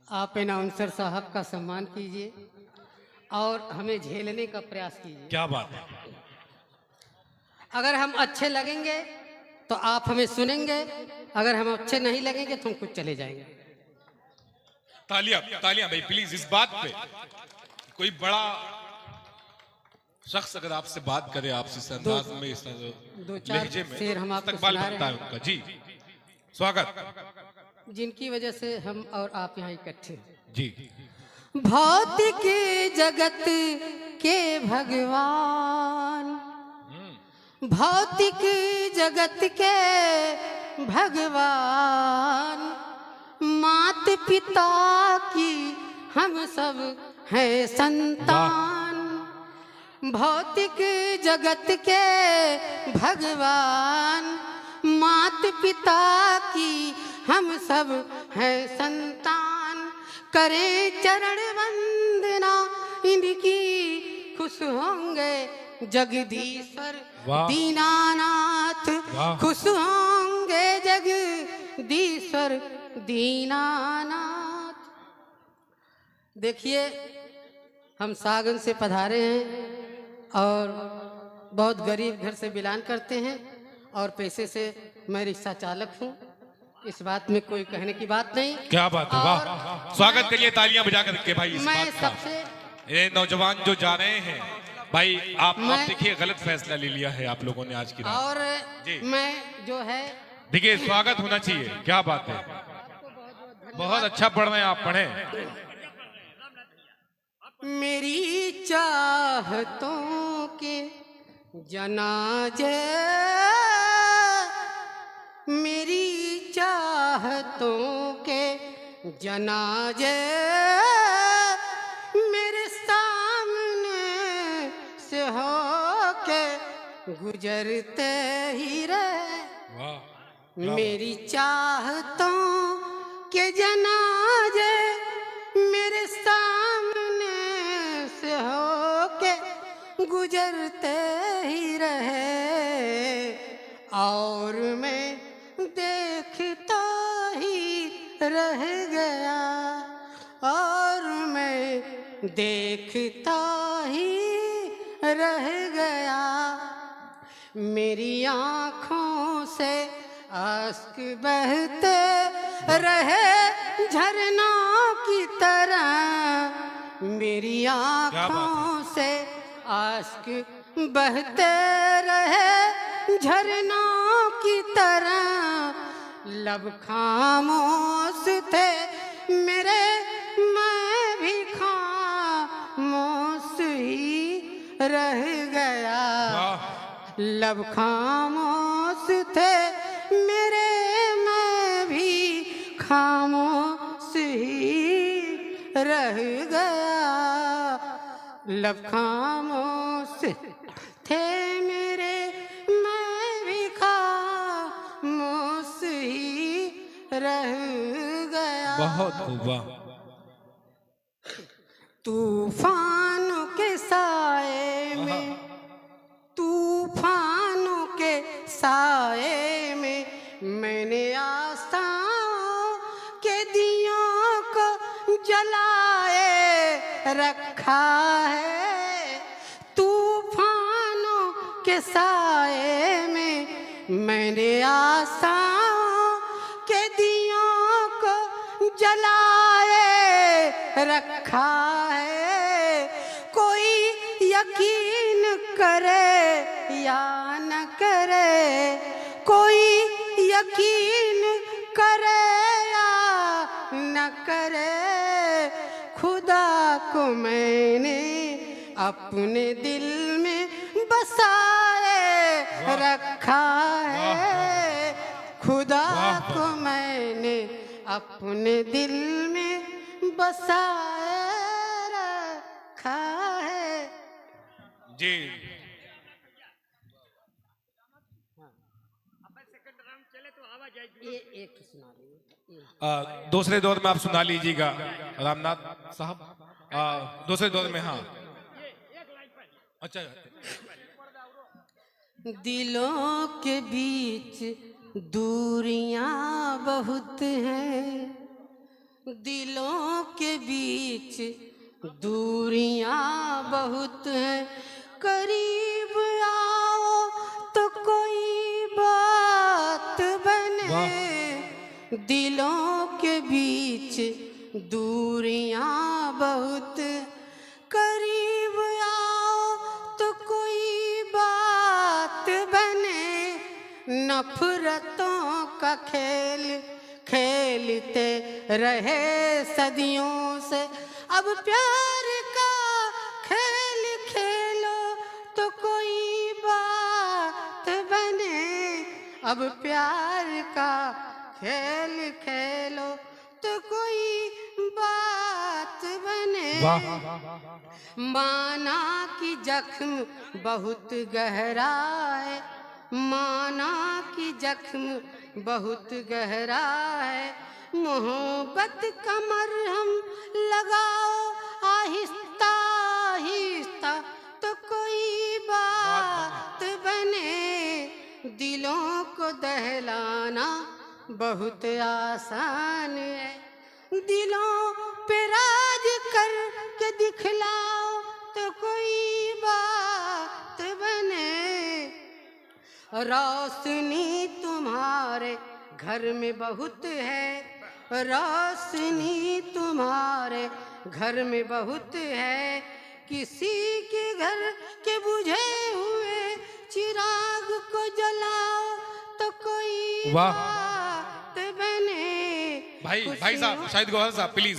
आप अनाउंसर साहब का सम्मान कीजिए और हमें झेलने का प्रयास कीजिए। क्या बात है। अगर हम अच्छे लगेंगे तो आप हमें सुनेंगे, अगर हम अच्छे नहीं लगेंगे तो हम कुछ चले जाएंगे। तालियां तालियां भाई प्लीज। इस बात पे कोई बड़ा शख्स अगर आपसे बात करे, आपसे इस अंदाज में, इस दो चार लहजे में, शेर हम आपको इस्तकबाल सुना बनता रहे है हैं, उनका। जी स्वागत। जिनकी वजह से हम और आप यहाँ इकट्ठे हैं। जी भौतिक जगत के भगवान, भौतिक जगत के भगवान, मात पिता की हम सब हैं संतान। भौतिक जगत के भगवान, मात पिता की हम सब हैं संतान। करें चरण वंदना इनकी, खुश होंगे जगदीश्वर दीनानाथ। खुश होंगे जगदीश्वर दीनानाथ। देखिए, हम सागन से पधारे हैं और बहुत गरीब घर से बिलोंग करते हैं और पैसे से मैं रिक्शा चालक हूँ। इस बात में कोई कहने की बात नहीं। क्या बात है, वाह। स्वागत करिए तालियां बजा करके भाई इस मैं बात का। सबसे ये नौजवान जो जा रहे हैं भाई, आप देखिए गलत फैसला ले लिया है आप लोगों ने आज की रात। और मैं जो है देखिए स्वागत होना चाहिए। क्या बात है, बहुत अच्छा पढ़ रहे हैं आप, पढ़े। मेरी चाहतों के जनाजे, मेरी चाहतों के जनाजे मेरे सामने से होके गुजरते ही रहे। मेरी चाहतों के जनाजे मेरे सामने से होके गुजरते ही रहे, और मैं देखता ही रह गया, और मैं देखता ही रह गया। मेरी आँखों से अश्क बहते रहे झरनों की तरह। मेरी आँखों से अश्क बहते रहे झरनों की तरह। लब खामोश थे मेरे, मैं भी खामोश ही रह गया। लब खामोश थे मेरे, मैं भी खामोश ही रह गया। लब खामोश थे मेरे, मैं भी खामोश ही रह गया। बहुत खूब। तूफानों के साए में, तूफानों के साए में मैंने आशाओं के दियों को जलाए रखा है। तूफानों के साए में मैंने आशाओं के दियों को जलाए रखा है। कोई यकीन करे या न करे, कोई यकीन करे या न करे, खुदा को मैंने अपने दिल में बसाए रखा है। खुदा को मैंने अपने दिल में बसाए रखा है। जी ये एक सुना लीजिए। दूसरे दौर में आप सुना लीजिएगा रामनाथ साहब। दूसरे दौर में, हाँ। अच्छा, दिलों के बीच दूरियां बहुत हैं, दिलों के बीच दूरियां बहुत हैं, करीब आओ तो कोई बात बने। दिलों के बीच दूरियां बहुत, करीब आओ तो कोई बात बने। नफरतों का खेल खेलते रहे सदियों से, अब प्यार का खेल खेलो तो कोई बात बने। अब प्यार का खेल खेलो तो कोई बात बने। माना कि जख्म बहुत गहरा है, माना कि जख्म बहुत गहरा है। मोहब्बत का मरहम लगाओ आहिस्ता आहिस्ता तो कोई बात बने। दिलों को दहलाना बहुत आसान है, दिलों पे राज कर के दिखलाओ तो कोई बात बने। रोशनी तुम्हारे घर में बहुत है, रोशनी तुम्हारे घर में बहुत है। किसी के घर के बुझे हुए चिराग को जलाओ तो कोई बात बने। भाई साहब, शाहिद गौहर साहब प्लीज।